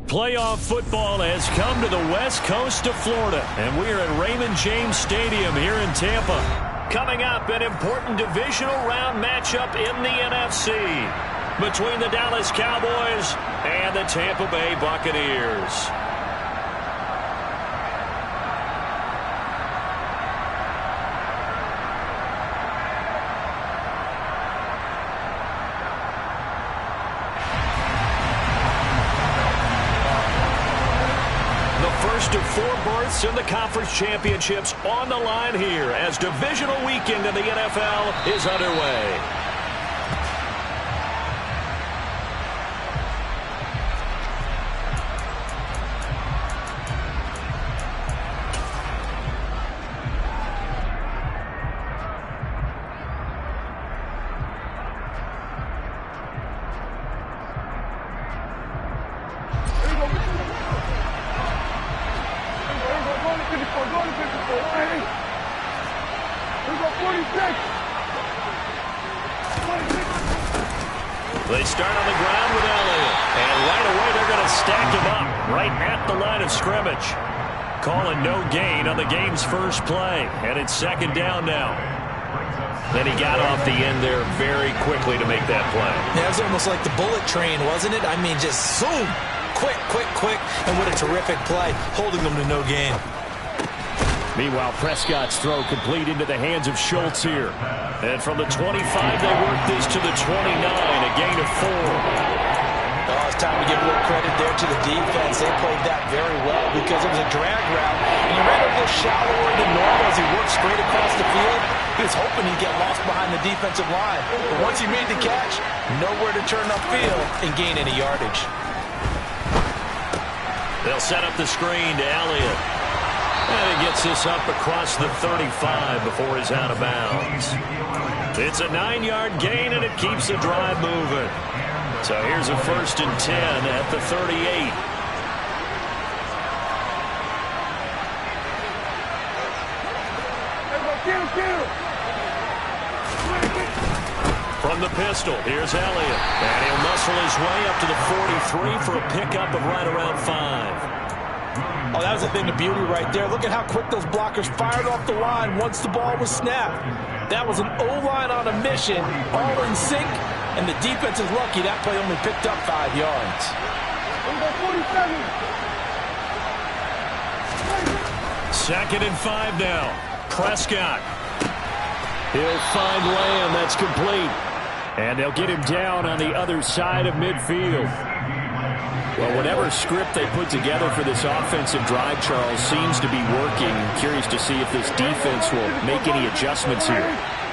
Playoff football has come to the west coast of Florida, and we are at Raymond James Stadium here in Tampa. Coming up, an important divisional round matchup in the NFC between the Dallas Cowboys and the Tampa Bay Buccaneers. First of 4 berths in the conference championships on the line here as divisional weekend in the NFL is underway. They start on the ground with Elliott. And right away, they're going to stack him up right at the line of scrimmage. Calling no gain on the game's first play. And it's second down now. Then he got off the end there very quickly to make that play. Yeah, it was almost like the bullet train, wasn't it? I mean, just zoom. Quick, quick, quick. And what a terrific play, holding them to no gain. Meanwhile, Prescott's throw complete into the hands of Schultz here. And from the 25, they work this to the 29, a gain of 4. Oh, it's time to give a little credit there to the defense. They played that very well because it was a drag route. And he ran a little shallower than normal as he worked straight across the field. He was hoping he'd get lost behind the defensive line. But once he made the catch, nowhere to turn upfield and gain any yardage. They'll set up the screen to Elliott. And he gets this up across the 35 before he's out of bounds. It's a 9-yard gain, and it keeps the drive moving. So here's a 1st and 10 at the 38. From the pistol, here's Elliott. And he'll muscle his way up to the 43 for a pickup of right around 5. Oh, that was a thing of beauty right there. Look at how quick those blockers fired off the line once the ball was snapped. That was an O-line on a mission, all in sync, and the defense is lucky that play only picked up 5 yards. Second and 5 now. Prescott. He'll find Lamb. That's complete. And they'll get him down on the other side of midfield. Well, whatever script they put together for this offensive drive, Charles, seems to be working. Curious to see if this defense will make any adjustments here.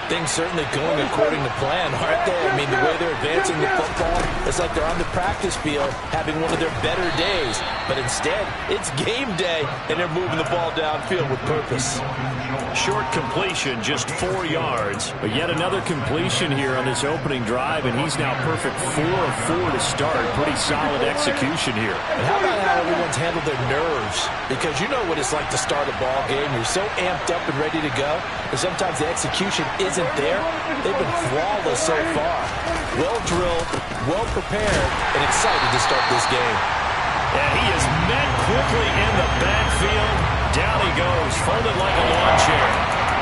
Things certainly going according to plan, aren't they? I mean, the way they're advancing the football, it's like they're on the practice field having one of their better days. But instead, it's game day, and they're moving the ball downfield with purpose. Short completion, just 4 yards. But yet another completion here on this opening drive, and he's now perfect 4 of 4 to start. Pretty solid execution here. And how about how everyone's handled their nerves? Because you know what it's like to start a ball game. You're so amped up and ready to go, and sometimes the execution isn't there. They've been flawless so far. Well drilled, well prepared, and excited to start this game. And he is met quickly in the backfield. Down he goes, folded like a lawn chair.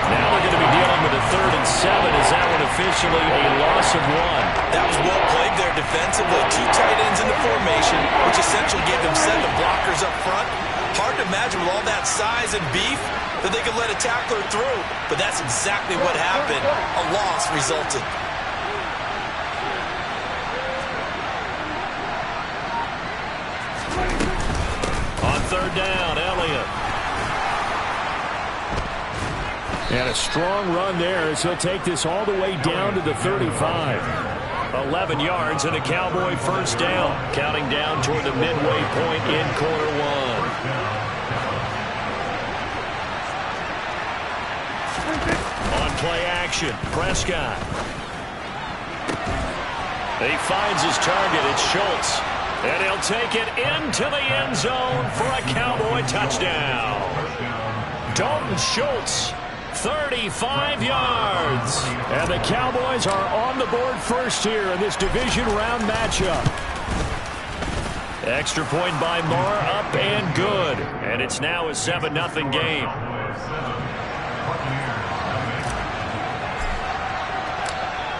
Now they're going to be dealing with a 3rd and 7. Is that one officially a loss of 1? That was well played there defensively. 2 tight ends in the formation, which essentially gave them 7 blockers up front. Hard to imagine with all that size and beef that they could let a tackler through. But that's exactly what happened. A loss resulted. On 3rd down, Elliott. And a strong run there as he'll take this all the way down to the 35. 11 yards and a Cowboy 1st down. Counting down toward the midway point in quarter 1. On play action, Prescott. He finds his target. It's Schultz. And he'll take it into the end zone for a Cowboy touchdown. Dalton Schultz, 35 yards. And the Cowboys are on the board first here in this division round matchup. Extra point by Marr, up and good. And it's now a 7-0 game.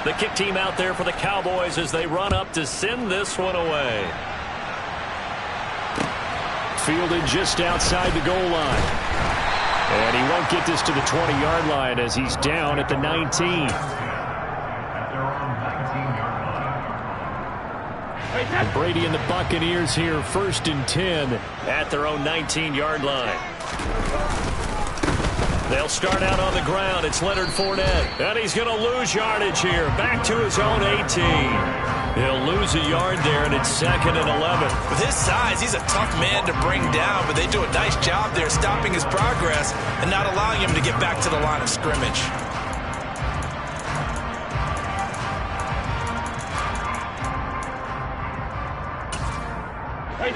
The kick team out there for the Cowboys as they run up to send this one away. Fielded just outside the goal line. And he won't get this to the 20-yard line as he's down at the 19. And Brady and the Buccaneers here, 1st and 10 at their own 19-yard line. They'll start out on the ground. It's Leonard Fournette. And he's going to lose yardage here. Back to his own 18. He'll lose a yard there, and it's 2nd and 11. With his size, he's a tough man to bring down, but they do a nice job there stopping his progress and not allowing him to get back to the line of scrimmage.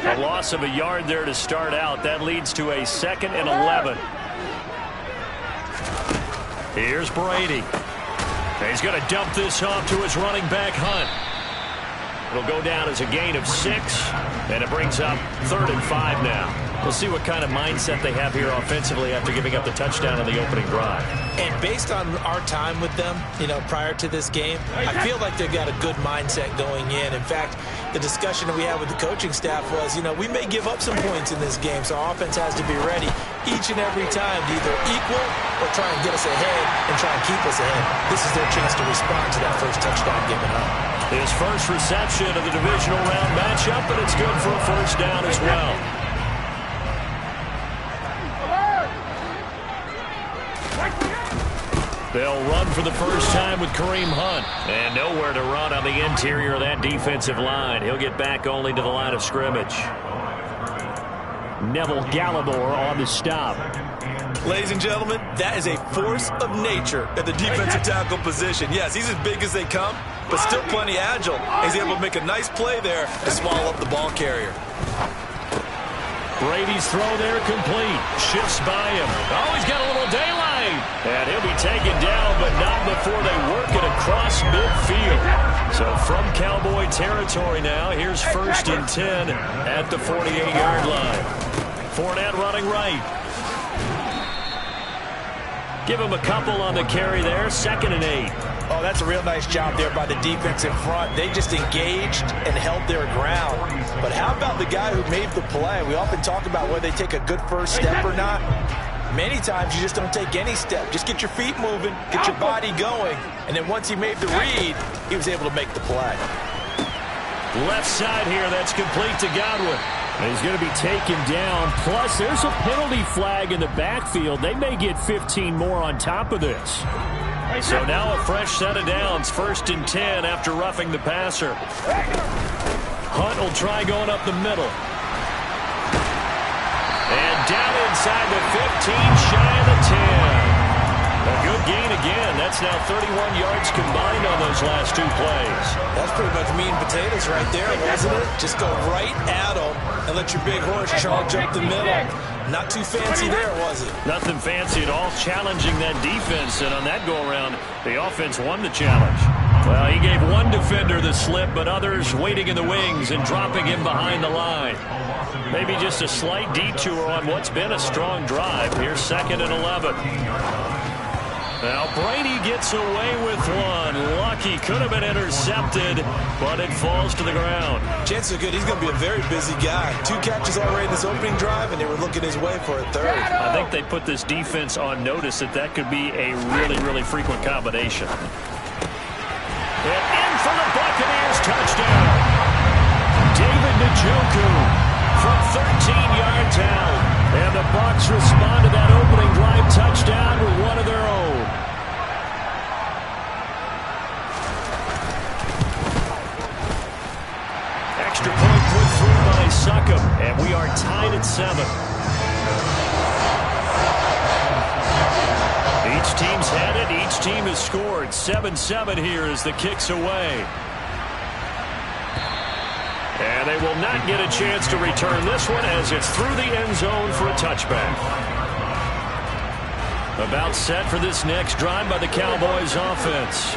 A loss of a yard there to start out. That leads to a 2nd and 11. Here's Brady. He's going to dump this off to his running back, Hunt. It'll go down as a gain of 6, and it brings up 3rd and 5 now. We'll see what kind of mindset they have here offensively after giving up the touchdown on the opening drive. And based on our time with them, prior to this game, I feel like they've got a good mindset going in. In fact, the discussion that we had with the coaching staff was, we may give up some points in this game, so our offense has to be ready each and every time to either equal or try and get us ahead and try and keep us ahead. This is their chance to respond to that first touchdown given up. His first reception of the divisional round matchup, and it's good for a 1st down as well. They'll run for the first time with Kareem Hunt. And nowhere to run on the interior of that defensive line. He'll get back only to the line of scrimmage. Neville Gallimore on the stop. Ladies and gentlemen, that is a force of nature at the defensive tackle position. Yes, he's as big as they come, but still plenty agile. He's able to make a nice play there to swallow up the ball carrier. Brady's throw there complete. Shifts by him. Oh, he's got a little daylight. And he'll be taken down, but not before they work it across midfield. So from Cowboy territory now, here's 1st and 10 at the 48-yard line. Fournette running right. Give him a couple on the carry there. 2nd and 8. Oh, that's a real nice job there by the defense in front. They just engaged and held their ground. But how about the guy who made the play? We often talk about whether they take a good first step or not. Many times you just don't take any step. Just get your feet moving, get your body going, and then once he made the read, he was able to make the play. Left side here, that's complete to Godwin. He's going to be taken down. Plus, there's a penalty flag in the backfield. They may get 15 more on top of this. So now a fresh set of downs. 1st and 10 after roughing the passer. Hunt will try going up the middle. And down inside the 15, shy of the 10. A good gain again. That's now 31 yards combined on those last 2 plays. That's pretty much meat and potatoes right there, wasn't it? Just go right at them and let your big horse charge up the middle. Not too fancy there, was it? Nothing fancy at all, challenging that defense. And on that go-around, the offense won the challenge. Well, he gave one defender the slip, but others waiting in the wings and dropping him behind the line. Maybe just a slight detour on what's been a strong drive. Here's 2nd and 11. Now Brady gets away with one. Lucky, could have been intercepted, but it falls to the ground. Chances are good he's going to be a very busy guy. 2 catches already in this opening drive, and they were looking his way for a 3rd. I think they put this defense on notice that could be a really, really frequent combination. And in for the Buccaneers, touchdown. David Njoku from 13 yards out. And the Bucs respond to that opening drive touchdown with one of their own. Extra point put through by Succop, and we are tied at 7. Each team's had it. Each team has scored. 7-7 here as the kick's away. And they will not get a chance to return this one as it's through the end zone for a touchback. About set for this next drive by the Cowboys offense.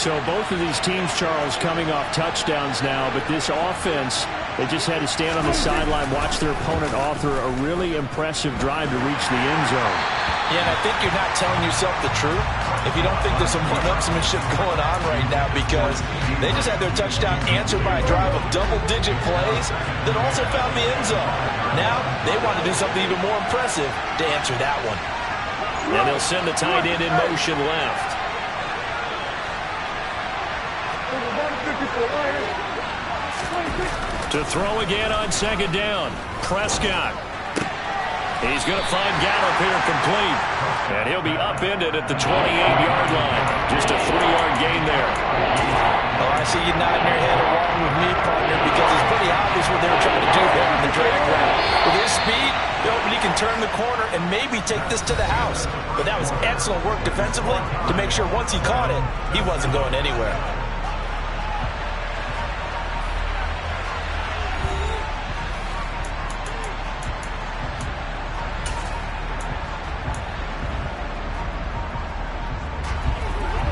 So both of these teams, Charles, coming off touchdowns now, but this offense They just had to stand on the sideline, watch their opponent author a really impressive drive to reach the end zone. Yeah, and I think you're not telling yourself the truth if you don't think there's some one-upsmanship going on right now, because they just had their touchdown answered by a drive of double-digit plays that also found the end zone. Now they want to do something even more impressive to answer that one. And they'll send the tight end in motion left. To throw again on second down. Prescott. He's going to find Gallup here complete. And he'll be upended at the 28-yard line. Just a 3-yard gain there. Oh, I see you nodding your head along with me, partner, because it's pretty obvious what they were trying to do there in the drag route. With his speed, he can turn the corner and maybe take this to the house. But that was excellent work defensively to make sure once he caught it, he wasn't going anywhere.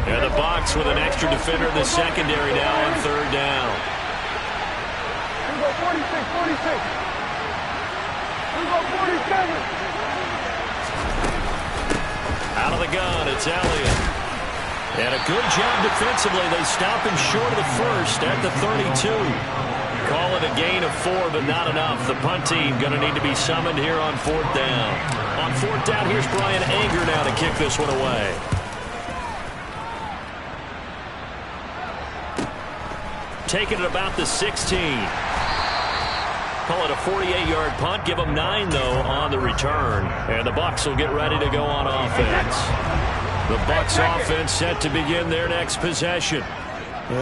And the box with an extra defender in the secondary now on third down. We go 46, 46. We go 47. Out of the gun, it's Elliott. And a good job defensively. They stop him short of the first at the 32. Call it a gain of 4, but not enough. The punt team going to need to be summoned here on fourth down. On fourth down, here's Brian Anger now to kick this one away. Taking it about the 16. Call it a 48-yard punt. Give them 9, though, on the return. And the Bucs will get ready to go on offense. The Bucs offense set to begin their next possession.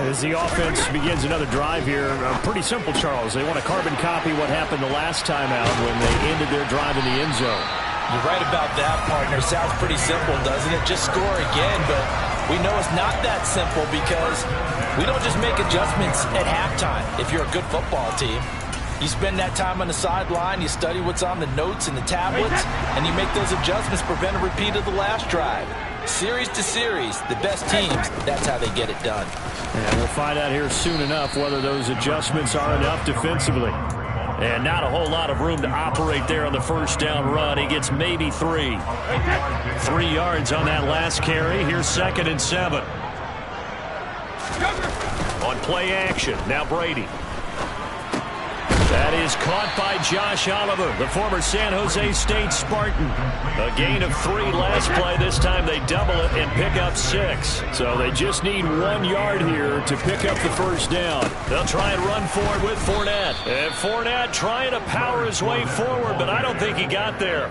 As the offense begins another drive here, pretty simple, Charles. They want to carbon copy what happened the last time out when they ended their drive in the end zone. You're right about that, partner. Sounds pretty simple, doesn't it? Just score again, but we know it's not that simple because we don't just make adjustments at halftime if you're a good football team. You spend that time on the sideline, you study what's on the notes and the tablets, and you make those adjustments to prevent a repeat of the last drive. Series to series, the best teams, that's how they get it done. And we'll find out here soon enough whether those adjustments are enough defensively. And not a whole lot of room to operate there on the first down run. He gets maybe 3. 3 yards on that last carry. Here's 2nd and 7. On play action, now Brady. That is caught by Josh Oliver, the former San Jose State Spartan. A gain of 3 last play. This time they double it and pick up 6. So they just need 1 yard here to pick up the first down. They'll try and run forward with Fournette. And Fournette trying to power his way forward, but I don't think he got there.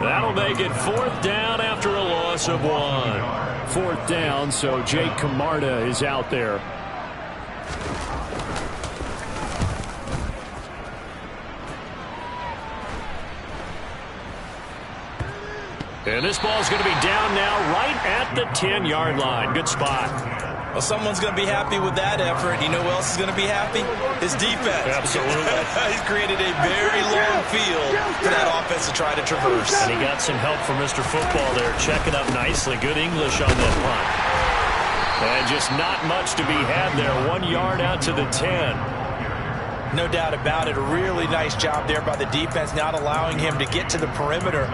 That'll make it 4th down after a loss of 1. 4th down, so Jake Camarda is out there. And this ball's going to be down now right at the 10-yard line. Good spot. Well, someone's going to be happy with that effort. You know who else is going to be happy? His defense. Absolutely. He's created a very long field for that offense to try to traverse. And he got some help from Mr. Football there, checking up nicely. Good English on that punt. And just not much to be had there. 1 yard out to the 10. No doubt about it. A really nice job there by the defense, not allowing him to get to the perimeter.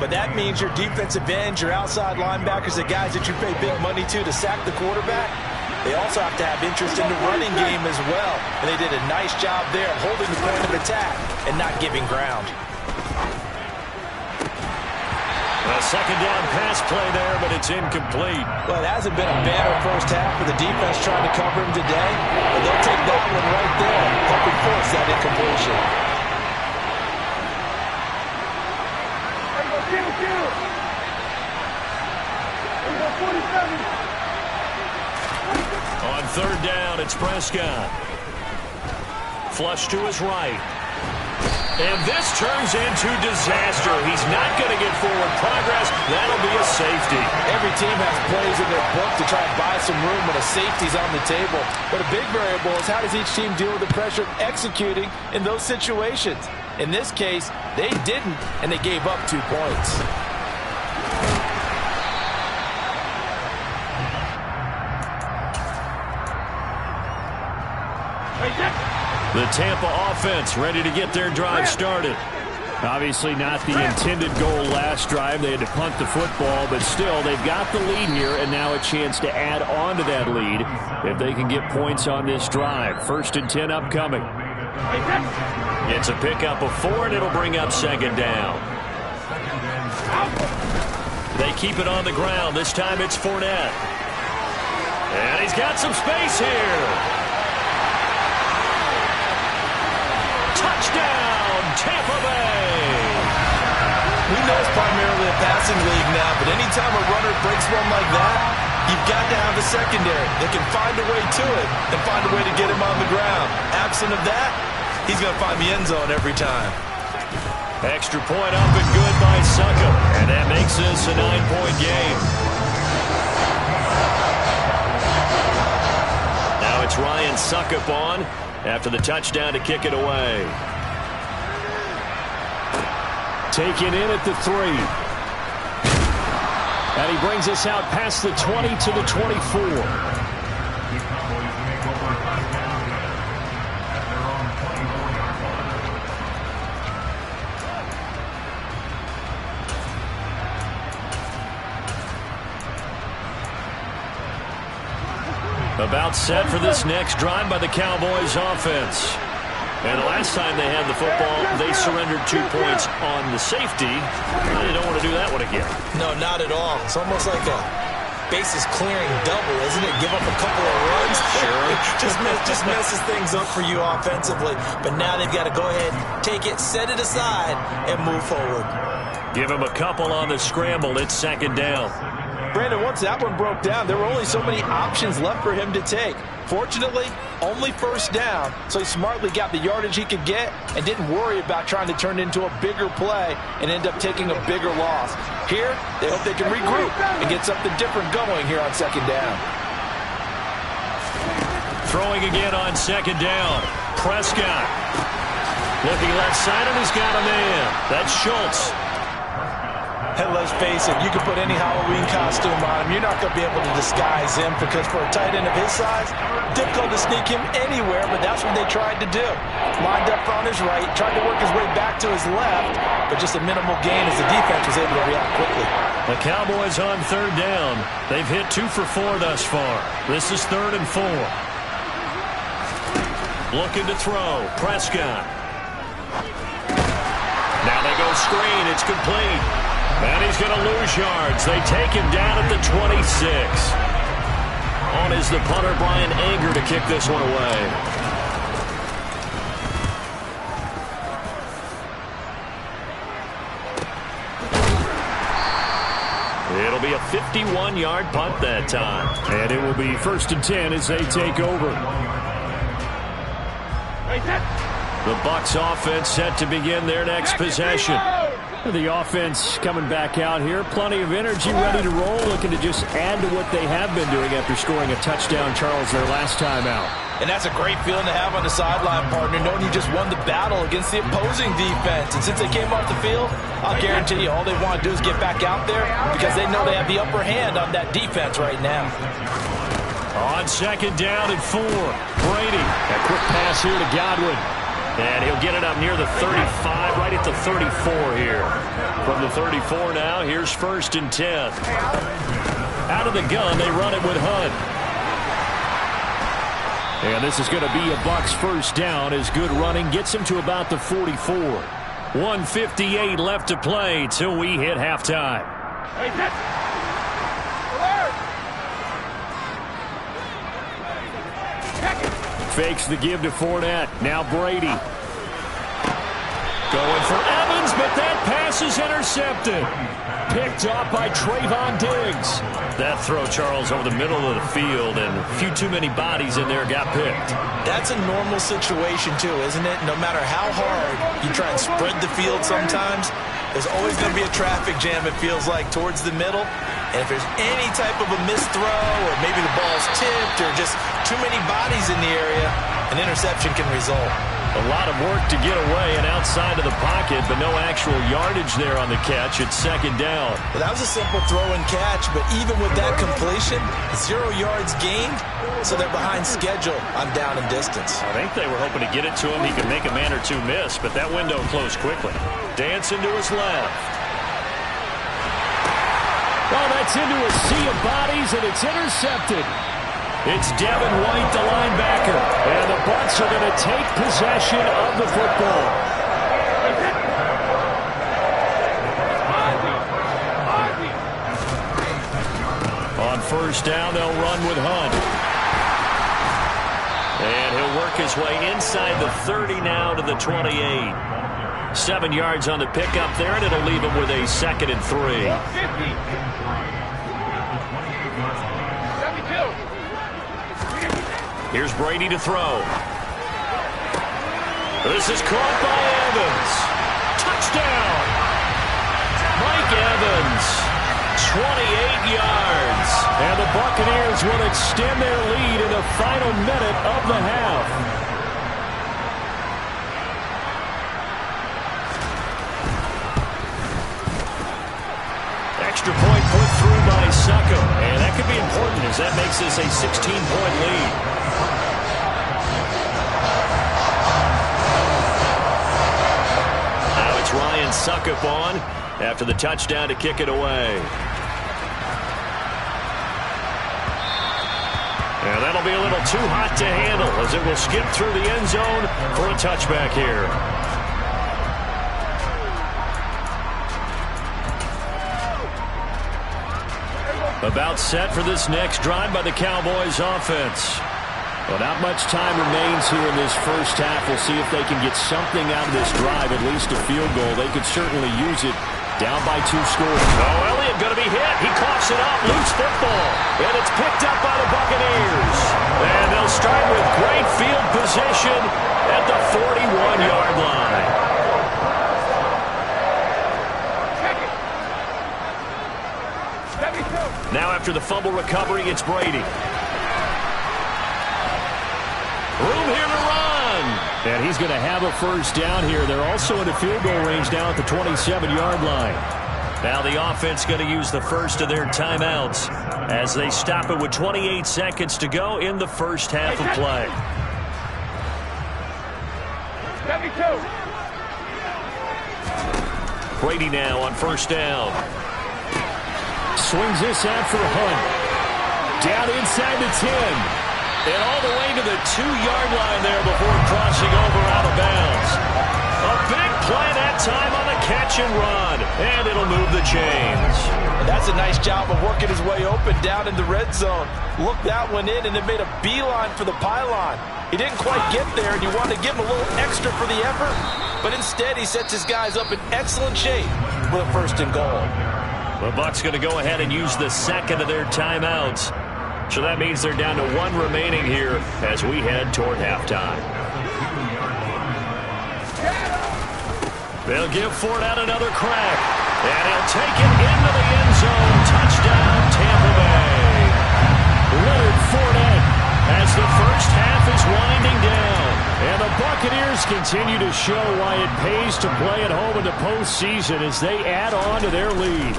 But that means your defensive ends, your outside linebackers, the guys that you pay big money to sack the quarterback, they also have to have interest in the running game as well. And they did a nice job there of holding the point of attack and not giving ground. A second down pass play there, but it's incomplete. Well, it hasn't been a banner first half for the defense trying to cover him today, but they'll take that one right there, helping force that incompletion. On third down, it's Prescott. Flush to his right. And this turns into disaster. He's not going to get forward progress. That'll be a safety. Every team has plays in their book to try and buy some room when a safety's on the table. But a big variable is how does each team deal with the pressure of executing in those situations. In this case, they didn't, and they gave up 2 points. Hey, Jack. The Tampa offense ready to get their drive started. Obviously not the intended goal last drive. They had to punt the football, but still, they've got the lead here, and now a chance to add on to that lead if they can get points on this drive. 1st and 10 upcoming. It's a pickup of 4, and it'll bring up 2nd down. They keep it on the ground. This time it's Fournette. And he's got some space here. Touchdown, Tampa Bay. We know it's primarily a passing league now, but anytime a runner breaks one like that, you've got to have a secondary that can find a way to it and find a way to get him on the ground. Absent of that, he's going to find the end zone every time. Extra point up and good by Succop, and that makes this a 9-point game. Now it's Ryan Succop on after the touchdown to kick it away. Taken in at the 3. And he brings us out past the 20 to the 24. About set for this next drive by the Cowboys offense. And the last time they had the football, they surrendered 2 points on the safety. They don't want to do that one again. No, not at all. It's almost like a bases clearing double, isn't it? Give up a couple of runs. Sure. just messes things up for you offensively. But now they've got to go ahead, take it, set it aside, and move forward. Give him a couple on the scramble. It's 2nd down. Brandon, once that one broke down, there were only so many options left for him to take. Fortunately, only 1st down, so he smartly got the yardage he could get and didn't worry about trying to turn it into a bigger play and end up taking a bigger loss. Here, they hope they can regroup and get something different going here on 2nd down. Throwing again on 2nd down. Prescott. Looking left side, and he's got a man. That's Schultz. And let's face it, you can put any Halloween costume on him. You're not going to be able to disguise him because for a tight end of his size, difficult to sneak him anywhere, but that's what they tried to do. Lined up on his right, tried to work his way back to his left, but just a minimal gain as the defense was able to react quickly. The Cowboys on 3rd down. They've hit 2 for 4 thus far. This is 3rd and 4. Looking to throw. Prescott. Now they go screen. It's complete. And he's going to lose yards. They take him down at the 26. On is the punter, Brian Anger, to kick this one away. It'll be a 51-yard punt that time. And it will be 1st and 10 as they take over. The Bucs offense set to begin their next possession. The offense coming back out here. Plenty of energy, ready to roll, looking to just add to what they have been doing after scoring a touchdown, Charles, their last time out. And that's a great feeling to have on the sideline, partner, knowing you just won the battle against the opposing defense. And since they came off the field, I'll guarantee you all they want to do is get back out there because they know they have the upper hand on that defense right now. On 2nd down and 4, Brady. A quick pass here to Godwin. And he'll get it up near the 35, right at the 34 here. From the 34 now, here's 1st and 10. Out of the gun, they run it with Hunt. And this is going to be a Bucs 1st down as good running gets him to about the 44. 1:58 left to play till we hit halftime. Fakes the give to Fournette. Now Brady. Going for Evans, but that pass is intercepted. Picked off by Trayvon Diggs. That throw, Charles, over the middle of the field, and a few too many bodies in there got picked. That's a normal situation, too, isn't it? No matter how hard you try and spread the field sometimes, there's always going to be a traffic jam, it feels like, towards the middle. And if there's any type of a missed throw or maybe the ball's tipped or just too many bodies in the area, an interception can result. A lot of work to get away and outside of the pocket, but no actual yardage there on the catch. It's second down. Well, that was a simple throw and catch, but even with that completion, 0 yards gained, so they're behind schedule on down and distance. I think they were hoping to get it to him. He could make a man or two miss, but that window closed quickly. Dancing to his left. Oh, that's into a sea of bodies, and it's intercepted. It's Devin White, the linebacker, and the Bucs are going to take possession of the football. On first down, they'll run with Hunt. And he'll work his way inside the 30 now to the 28. 7 yards on the pickup there, and it'll leave him with a 2nd and 3. Here's Brady to throw. This is caught by Evans. Touchdown! Mike Evans, 28 yards. And the Buccaneers will extend their lead in the final minute of the half. Extra point put through by Succo. And that could be important as that makes this a 16-point lead. Ryan Suckup on after the touchdown to kick it away. And that'll be a little too hot to handle as it will skip through the end zone for a touchback here. About set for this next drive by the Cowboys offense. Well, not much time remains here in this first half. We'll see if they can get something out of this drive, at least a field goal. They could certainly use it down by 2 scores. Oh, Elliott going to be hit. He coughs it up. Loose football. And it's picked up by the Buccaneers. And they'll start with great field position at the 41-yard line. Now after the fumble recovery, it's Brady. Room here to run. And he's going to have a first down here. They're also in the field goal range now at the 27-yard line. Now the offense going to use the first of their timeouts as they stop it with 28 seconds to go in the first half of play. 72. Brady now on first down. Swings this out for Hunt. Down inside the 10. And all the way to the 2-yard line there before crossing over out of bounds. A big play that time on the catch and run. And it'll move the chains. That's a nice job of working his way open down in the red zone. Looked that one in and then made a beeline for the pylon. He didn't quite get there, and you wanted to give him a little extra for the effort. But instead, he sets his guys up in excellent shape for the 1st and goal. The Bucs going to go ahead and use the second of their timeouts. So that means they're down to 1 remaining here as we head toward halftime. They'll give Fournette another crack. And he'll take it into the end zone. Touchdown, Tampa Bay. Leonard Fournette as the first half is winding down. And the Buccaneers continue to show why it pays to play at home in the postseason as they add on to their lead.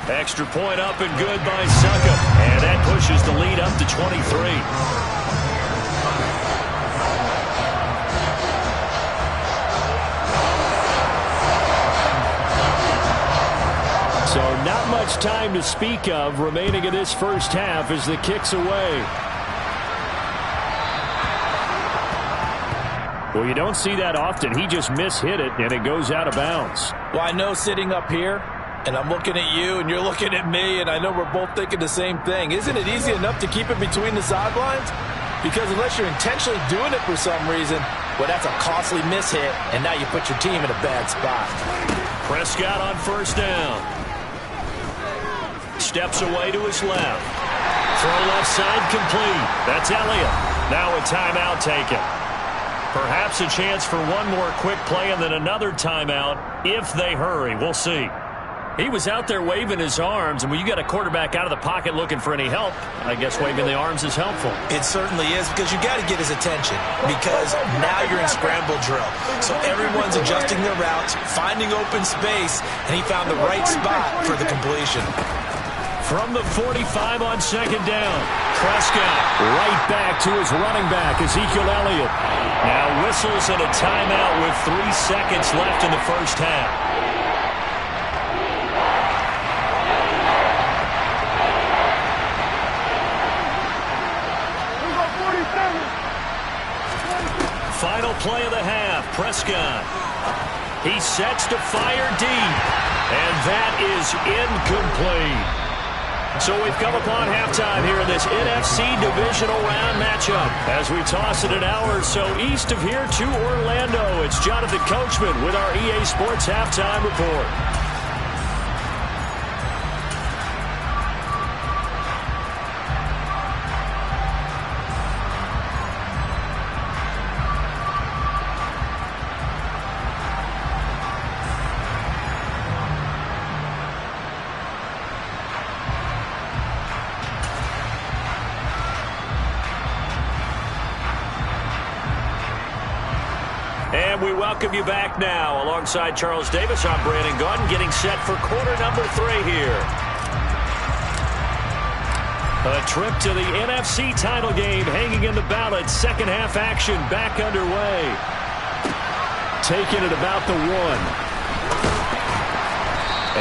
Extra point up and good by Suckup. And that pushes the lead up to 23. So not much time to speak of remaining in this first half as the kick's away. Well, you don't see that often. He just mishit it, and it goes out of bounds. Well, I know sitting up here, and I'm looking at you, and you're looking at me, and I know we're both thinking the same thing. Isn't it easy enough to keep it between the sidelines? Because unless you're intentionally doing it for some reason, well, that's a costly mishit, and now you put your team in a bad spot. Prescott on first down. Steps away to his left. Throw left side complete. That's Elliott. Now a timeout taken. Perhaps a chance for one more quick play and then another timeout if they hurry. We'll see. He was out there waving his arms, and when you got a quarterback out of the pocket looking for any help, I guess waving the arms is helpful. It certainly is, because you got to get his attention, because now you're in scramble drill. So everyone's adjusting their routes, finding open space, and he found the right spot for the completion. From the 45 on second down, Prescott right back to his running back, Ezekiel Elliott. Now whistles and a timeout with 3 seconds left in the first half. Final play of the half, Prescott. He sets to fire deep, and that is incomplete. So we've come upon halftime here in this NFC Divisional Round matchup. As we toss it an hour or so east of here to Orlando, it's Jonathan Coachman with our EA Sports Halftime Report. And we welcome you back now. Alongside Charles Davis, I'm Brandon Gaudin, getting set for quarter number 3 here. A trip to the NFC title game hanging in the balance. Second half action back underway. Taking it about the 1.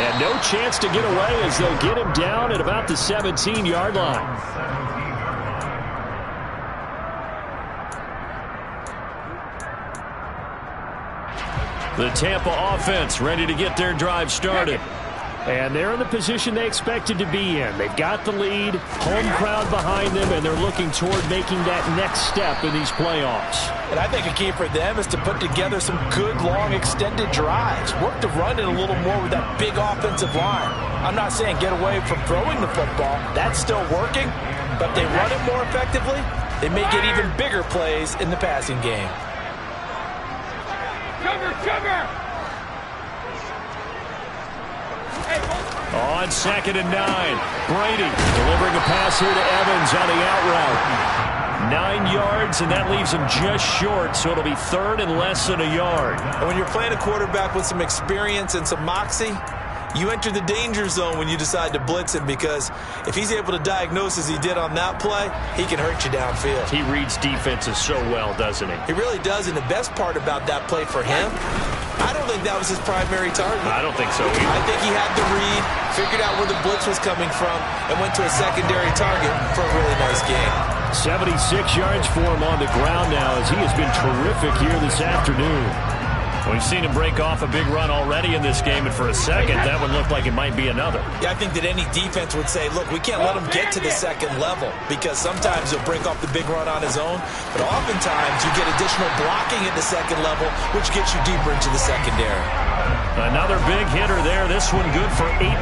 And no chance to get away as they'll get him down at about the 17-yard line. The Tampa offense ready to get their drive started. And they're in the position they expected to be in. They've got the lead, home crowd behind them, and they're looking toward making that next step in these playoffs. And I think a key for them is to put together some good, long, extended drives. Work the run in a little more with that big offensive line. I'm not saying get away from throwing the football. That's still working. But if they run it more effectively, they may get even bigger plays in the passing game. Cover! On 2nd and 9, Brady delivering a pass here to Evans on the out route. 9 yards, and that leaves him just short, so it'll be 3rd and less than a yard. And when you're playing a quarterback with some experience and some moxie, you enter the danger zone when you decide to blitz him, because if he's able to diagnose as he did on that play, he can hurt you downfield. He reads defenses so well, doesn't he? He really does, and the best part about that play for him, I don't think that was his primary target. I don't think so either. I think he had the read, figured out where the blitz was coming from, and went to a secondary target for a really nice game. 76 yards for him on the ground now, as he has been terrific here this afternoon. We've seen him break off a big run already in this game, and for a second, that would look like it might be another. Yeah, I think that any defense would say, look, we can't let him get to the second level, because sometimes he'll break off the big run on his own, but oftentimes you get additional blocking at the second level, which gets you deeper into the secondary. Another big hitter there. This one good for 18.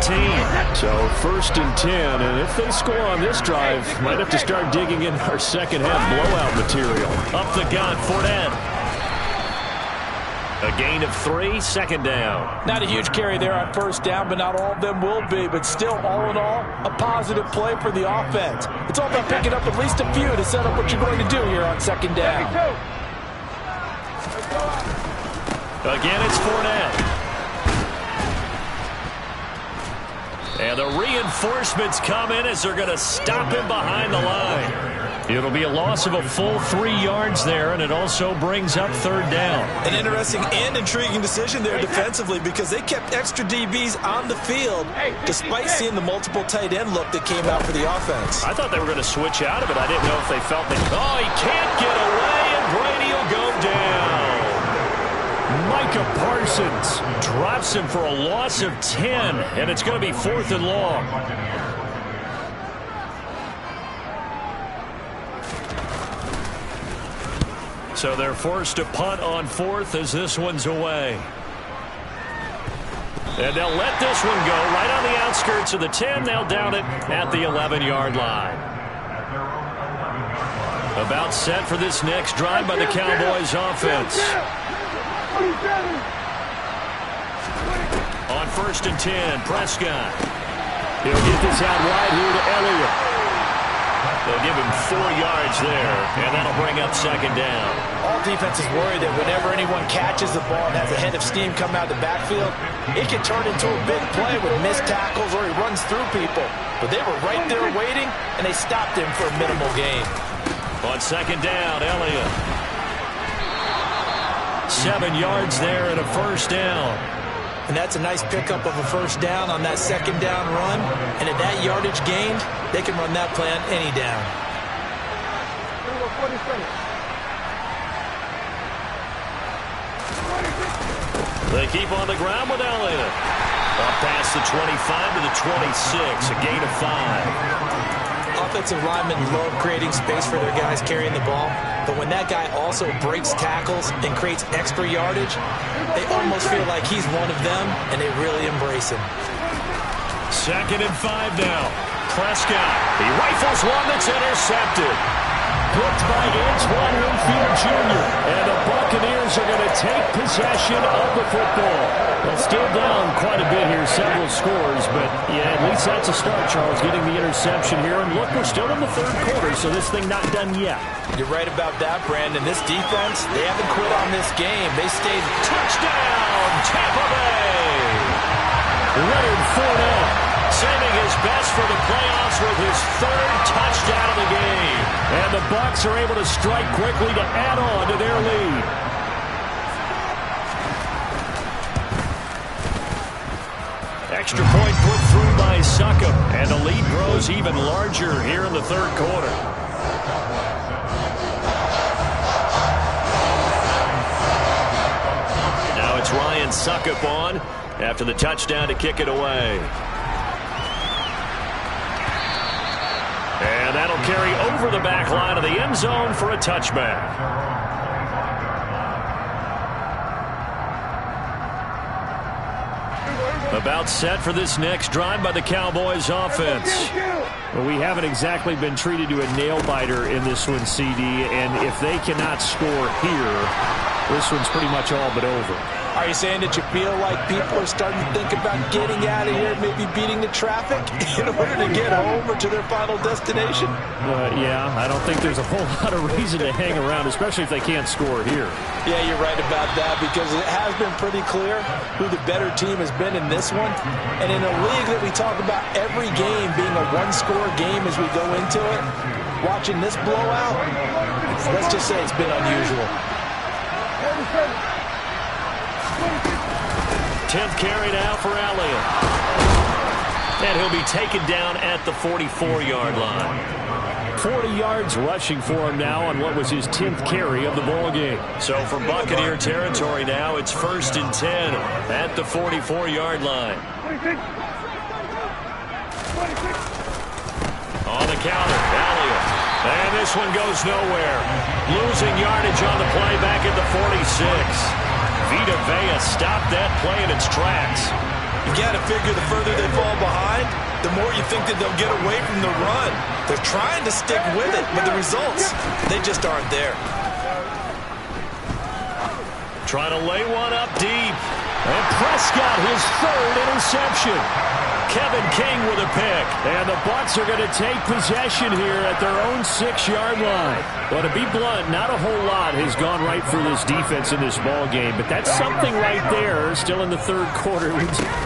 So 1st and 10, and if they score on this drive, might have to start digging in our second half blowout material. Up the gut, Fournette. A gain of 3, 2nd down. Not a huge carry there on 1st down, but not all of them will be. But still, all in all, a positive play for the offense. It's all about picking up at least a few to set up what you're going to do here on 2nd down. Again, it's Fournette. And the reinforcements come in as they're going to stop him behind the line. It'll be a loss of a full 3 yards there, and it also brings up 3rd down. An interesting and intriguing decision there defensively, because they kept extra DBs on the field despite seeing the multiple tight end look that came out for the offense. I thought they were going to switch out of it. I didn't know if they felt that. Oh, he can't get away, and Brady will go down. Micah Parsons drops him for a loss of 10, and it's going to be 4th and long. So they're forced to punt on 4th as this one's away. And they'll let this one go right on the outskirts of the 10. They'll down it at the 11-yard line. About set for this next drive by the Cowboys offense. On on 1st and 10. Prescott. He'll get this out wide here to Elliott. They'll give him 4 yards there, and that'll bring up 2nd down. All defenses worry that whenever anyone catches the ball and has a head of steam come out of the backfield, it can turn into a big play with missed tackles or he runs through people. But they were right there waiting, and they stopped him for a minimal gain. On 2nd down, Elliott. 7 yards there and a 1st down. And that's a nice pickup of a 1st down on that 2nd down run. And at that yardage gained, they can run that play on any down. They keep on the ground with Elliott. Up past the 25 to the 26, a gain of 5. Offensive linemen love creating space for their guys carrying the ball, but when that guy also breaks tackles and creates extra yardage, they almost feel like he's one of them, and they really embrace him. 2nd and 5 now. Prescott. He rifles one that's intercepted. Picked by Antoine Winfield Jr. And the Buccaneers are going to take possession of the football. They'll still down quite a bit here, several scores, but yeah, at least that's a start, Charles, getting the interception here. And look, we're still in the 3rd quarter, so this thing not done yet. You're right about that, Brandon. This defense, they haven't quit on this game. They stayed. Touchdown, Tampa Bay! Leonard Fournette saving his best for the playoffs with his 3rd touchdown of the game. And the Bucs are able to strike quickly to add on to their lead. Extra point put through by Succop, and the lead grows even larger here in the 3rd quarter. Now it's Ryan Succop on after the touchdown to kick it away. And that'll carry over the back line of the end zone for a touchback. About set for this next drive by the Cowboys offense. Well, we haven't exactly been treated to a nail-biter in this one, CD, and if they cannot score here, this one's pretty much all but over. Are you saying that you feel like people are starting to think about getting out of here, maybe beating the traffic in order to get home or to their final destination? Yeah, I don't think there's a whole lot of reason to hang around, especially if they can't score here. Yeah, you're right about that, because it has been pretty clear who the better team has been in this one. And in a league that we talk about every game being a one-score game as we go into it, watching this blowout, let's just say it's been unusual. 10th carry now for Elliott. And he'll be taken down at the 44-yard line. 40 yards rushing for him now on what was his 10th carry of the ball game. So for Buccaneer territory now, it's 1st and 10 at the 44-yard line. On the counter, Elliott. And this one goes nowhere. Losing yardage on the play back at the 46. Vita Vea stopped that play in its tracks. You got to figure the further they fall behind, the more you think that they'll get away from the run. They're trying to stick with it, but the results, they just aren't there. Trying to lay one up deep. And Prescott, his 3rd interception. Kevin King with a pick. And the Bucs are going to take possession here at their own 6-yard line. Well, to be blunt, not a whole lot has gone right for this defense in this ball game, but that's something right there. Still in the 3rd quarter.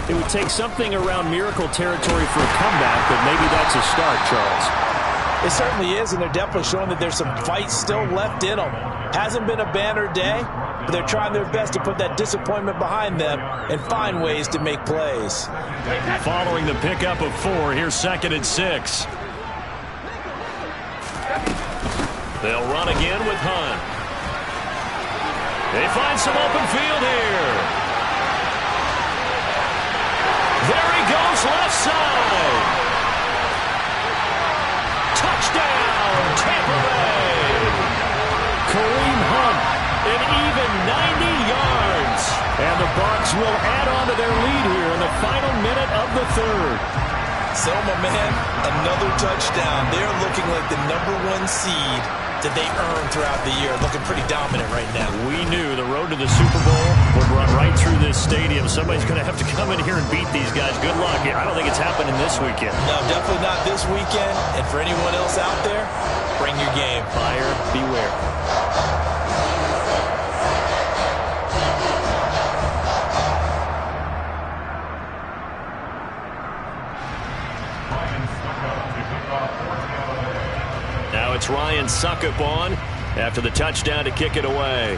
It would take something around miracle territory for a comeback, but maybe that's a start, Charles. It certainly is, and they're definitely showing that there's some fight still left in them. Hasn't been a banner day, but they're trying their best to put that disappointment behind them and find ways to make plays. Following the pickup of 4, here's 2nd and 6. They'll run again with Hunt. They find some open field here. There he goes, left side. Touchdown, Tampa Bay. Kareem Hunt, an even 90 yards. And the Bucs will add on to their lead here in the final minute of the 3rd. Selma, man, another touchdown. They're looking like the #1 seed that they earned throughout the year. Looking pretty dominant right now. We knew the road to the Super Bowl would run right through this stadium. Somebody's going to have to come in here and beat these guys. Good luck. I don't think it's happening this weekend. No, definitely not this weekend. And for anyone else out there, bring your game. Buyer beware. Now it's Ryan Suckup on after the touchdown to kick it away.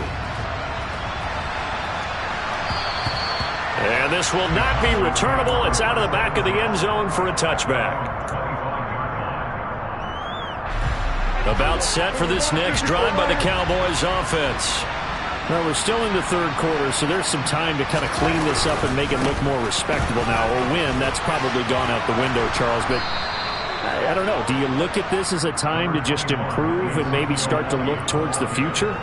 And this will not be returnable. It's out of the back of the end zone for a touchback. About set for this next drive by the Cowboys offense. Well, we're still in the third quarter, so there's some time to kind of clean this up and make it look more respectable now. Or win, that's probably gone out the window, Charles. But I don't know. Do you look at this as a time to just improve and maybe start to look towards the future?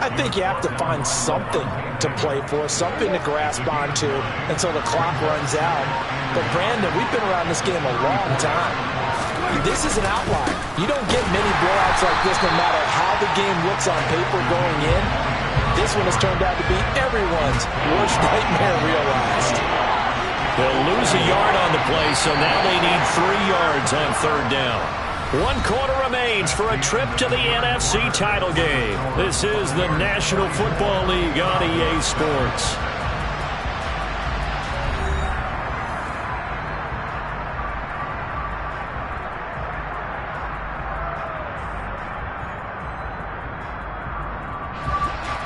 I think you have to find something to play for, something to grasp onto until the clock runs out. But, Brandon, we've been around this game a long time. This is an outlier. You don't get many blowouts like this no matter how the game looks on paper going in. This one has turned out to be everyone's worst nightmare realized. They'll lose a yard on the play, so now they need 3 yards on third down. 1 quarter remains for a trip to the NFC title game. This is the National Football League on EA Sports.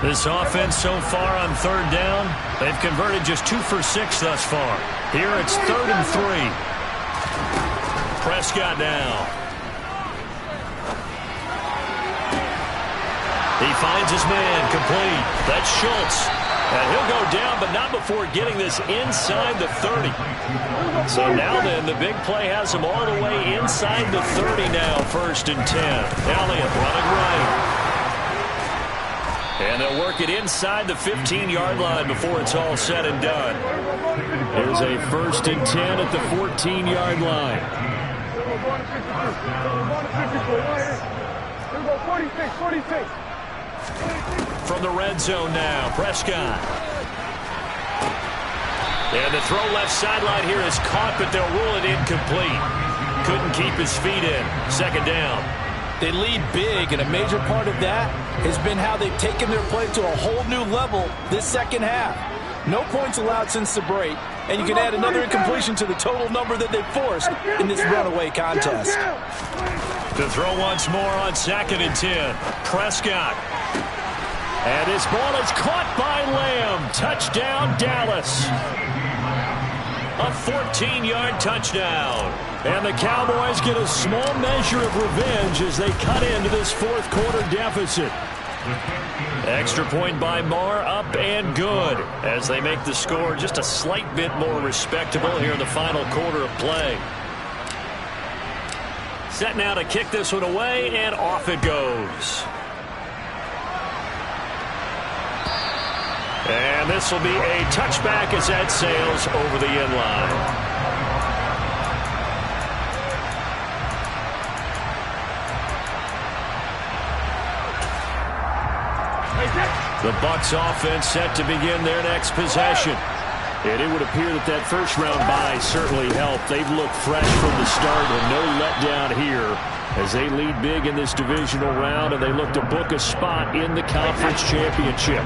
This offense so far on third down, they've converted just 2 for 6 thus far. Here it's 3rd and 3. Prescott now. He finds his man, complete. That's Schultz. And he'll go down, but not before getting this inside the 30. So now then, the big play has him all the way inside the 30 now, 1st and 10. Elliott running right. And they'll work it inside the 15-yard line before it's all said and done. Here's a 1st and 10 at the 14-yard line. 46. From the red zone now, Prescott. And the throw left sideline here is caught, but they'll rule it incomplete. Couldn't keep his feet in. 2nd down. They lead big, and a major part of that has been how they've taken their play to a whole new level this second half. No points allowed since the break, and you can add another incompletion to the total number that they've forced in this runaway contest. To throw once more on 2nd and 10. Prescott. And his ball is caught by Lamb. Touchdown, Dallas. A 14-yard touchdown. And the Cowboys get a small measure of revenge as they cut into this 4th quarter deficit. Extra point by Marr, up and good, as they make the score just a slight bit more respectable here in the final quarter of play. Set now to kick this one away, and off it goes. And this will be a touchback as that sails over the end line. The Bucs offense set to begin their next possession. And it would appear that that first round bye certainly helped. They've looked fresh from the start and no letdown here as they lead big in this divisional round, and they look to book a spot in the conference championship.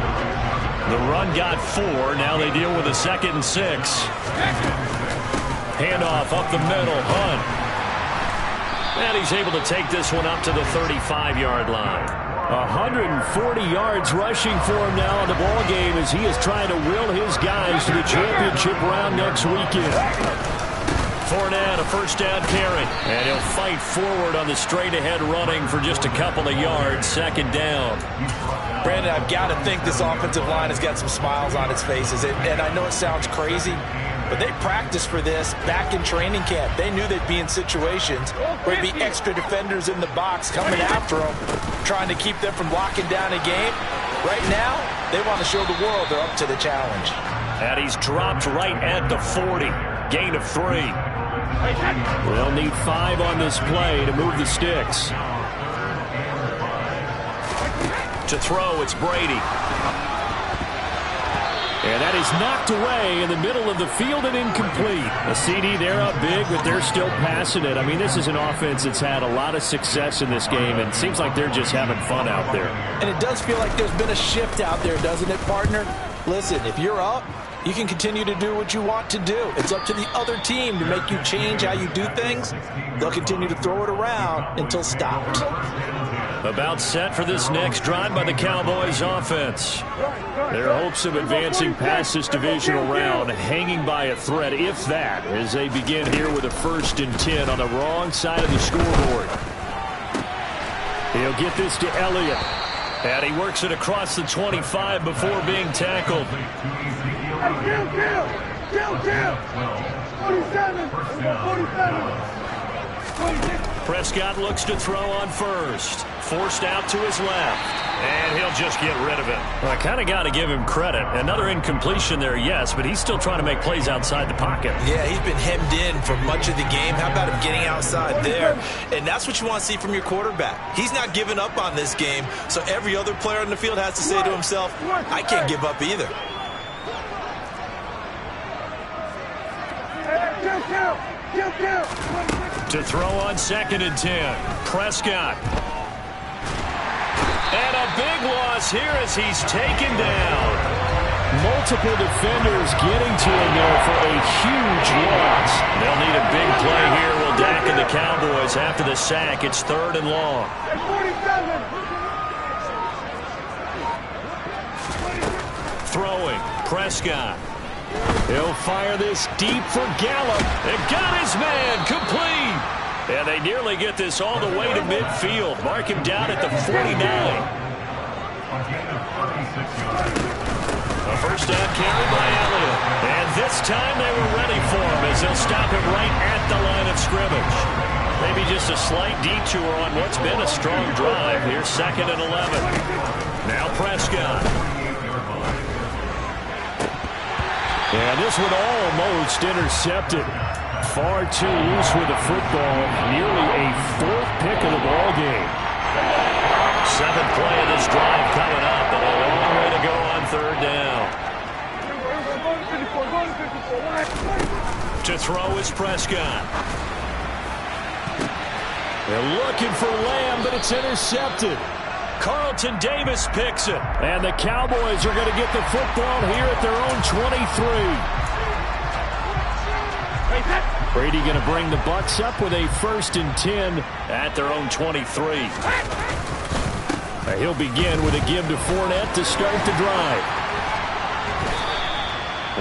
The run got 4. Now they deal with a 2nd and 6. Handoff up the middle. Hunt. And he's able to take this one up to the 35-yard line. 140 yards rushing for him now in the ball game as he is trying to will his guys to the championship round next weekend. Fournette, a 1st down carry. And he'll fight forward on the straight-ahead running for just a couple of yards. 2nd down. Brandon, I've got to think this offensive line has got some smiles on its faces. And I know it sounds crazy, but they practiced for this back in training camp. They knew they'd be in situations where there'd be extra defenders in the box coming after them, trying to keep them from locking down a game. Right now, they want to show the world they're up to the challenge. And he's dropped right at the 40. Gain of 3. They'll need 5 on this play to move the sticks. To throw, it's Brady. And that is knocked away in the middle of the field and incomplete. A CD, they're up big, but they're still passing it. I mean, this is an offense that's had a lot of success in this game, and it seems like they're just having fun out there. And it does feel like there's been a shift out there, doesn't it, partner? Listen, if you're up, you can continue to do what you want to do. It's up to the other team to make you change how you do things. They'll continue to throw it around until stopped. About set for this next drive by the Cowboys offense. Their hopes of advancing past this divisional round hanging by a thread, if that, as they begin here with a 1st and 10 on the wrong side of the scoreboard. He'll get this to Elliott. And he works it across the 25 before being tackled. Kill! 47! 47! Prescott looks to throw on first. Forced out to his left. And he'll just get rid of it. Well, I kind of got to give him credit. Another incompletion there, yes, but he's still trying to make plays outside the pocket. Yeah, he's been hemmed in for much of the game. How about him getting outside there? And that's what you want to see from your quarterback. He's not giving up on this game, so every other player on the field has to say to himself, I can't give up either. To throw on 2nd and 10. Prescott. And a big loss here as he's taken down. Multiple defenders getting to him there for a huge loss. They'll need a big play here. Will Dak and the Cowboys after the sack. It's 3rd and long. Throwing. Prescott. He'll fire this deep for Gallup. And got his man complete. And they nearly get this all the way to midfield. Mark him down at the 49. A first down carry by Elliott. And this time they were ready for him as they'll stop him right at the line of scrimmage. Maybe just a slight detour on what's been a strong drive. Here's 2nd and 11. Now Prescott. And this one almost intercepted. Far too loose with the football. Nearly a 4th pick of the ball game. 7th play of this drive coming up, and a long way to go on 3rd down. To throw is Prescott. They're looking for Lamb, but it's intercepted. Carlton Davis picks it. And the Cowboys are going to get the football here at their own 23. Brady going to bring the Bucs up with a 1st and 10 at their own 23. He'll begin with a give to Fournette to start the drive.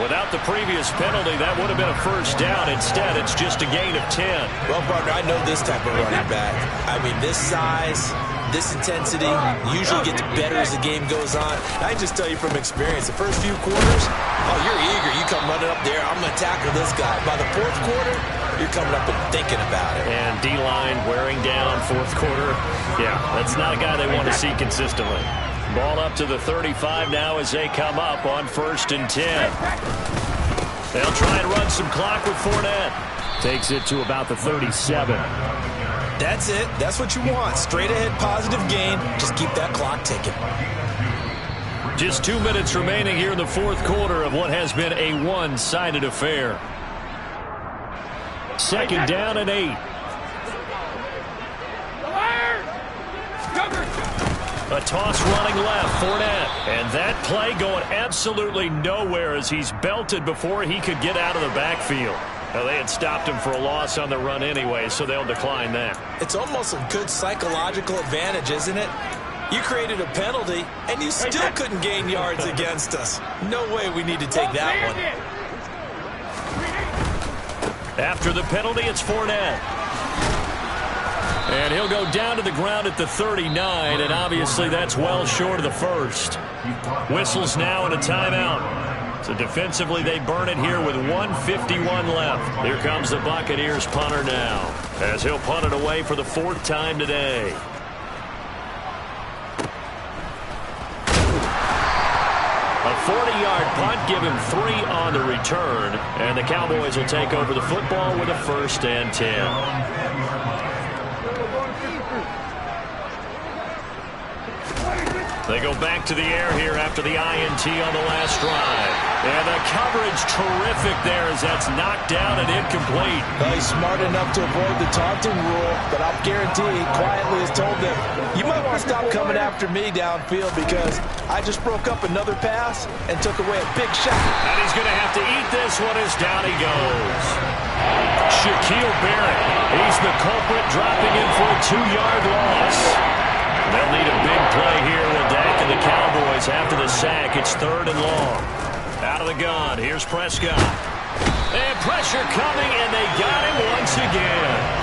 Without the previous penalty, that would have been a 1st down. Instead, it's just a gain of 10. Well, partner, I know this type of running back. I mean, this size, this intensity usually gets better as the game goes on. I can just tell you from experience, the first few quarters, oh, you're eager. You come running up there, I'm going to tackle this guy. By the 4th quarter, you're coming up and thinking about it. And D-line wearing down 4th quarter. Yeah, that's not a guy they want to see consistently. Ball up to the 35 now as they come up on 1st and 10. They'll try and run some clock with Fournette. Takes it to about the 37. That's it. That's what you want. Straight ahead positive gain. Just keep that clock ticking. Just 2 minutes remaining here in the 4th quarter of what has been a one-sided affair. 2nd down and 8. A toss running left, Fournette. And that play going absolutely nowhere as he's belted before he could get out of the backfield. Well, they had stopped him for a loss on the run anyway, so they'll decline that. It's almost a good psychological advantage, isn't it? You created a penalty, and you still couldn't gain yards against us. No way we need to take that one. After the penalty, it's Fournette. And he'll go down to the ground at the 39, and obviously that's well short of the 1st. Whistles now and a timeout. So defensively, they burn it here with 1:51 left. Here comes the Buccaneers punter now, as he'll punt it away for the 4th time today. A 40-yard punt, give him 3 on the return, and the Cowboys will take over the football with a 1st and 10. They go back to the air here after the INT on the last drive. And the coverage terrific there as that's knocked down and incomplete. He's smart enough to avoid the taunting rule, but I'll guarantee he quietly has told them, you might want to stop coming after me downfield because I just broke up another pass and took away a big shot. And he's going to have to eat this one as down he goes. Shaquille Barrett, he's the culprit, dropping in for a 2-yard loss. They'll need a big play here with Dak and the Cowboys after the sack. It's 3rd and long. Out of the gun, here's Prescott. And pressure coming, and they got him once again.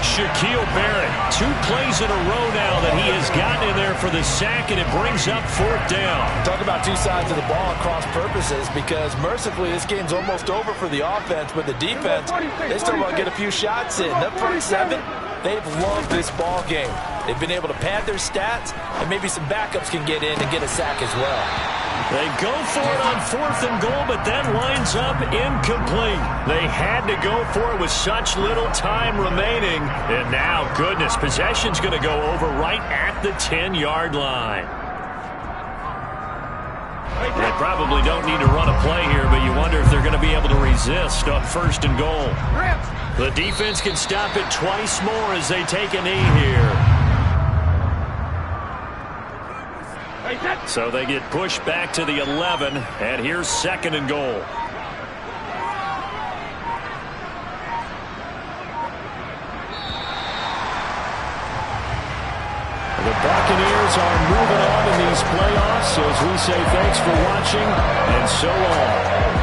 Shaquille Barrett, 2 plays in a row now that he has gotten in there for the sack, and it brings up 4th down. Talk about 2 sides of the ball and cross purposes, because mercifully this game's almost over for the offense, but the defense, they still want to get a few shots in. Up front 7, they've loved this ball game. They've been able to pad their stats, and maybe some backups can get in and get a sack as well. They go for it on 4th and goal, but that winds up incomplete. They had to go for it with such little time remaining. And now, goodness, possession's going to go over right at the 10-yard line. They probably don't need to run a play here, but you wonder if they're going to be able to resist on 1st and goal. The defense can stop it twice more as they take a knee here. So they get pushed back to the 11, and here's 2nd and goal. The Buccaneers are moving on in these playoffs, so as we say thanks for watching, and so long.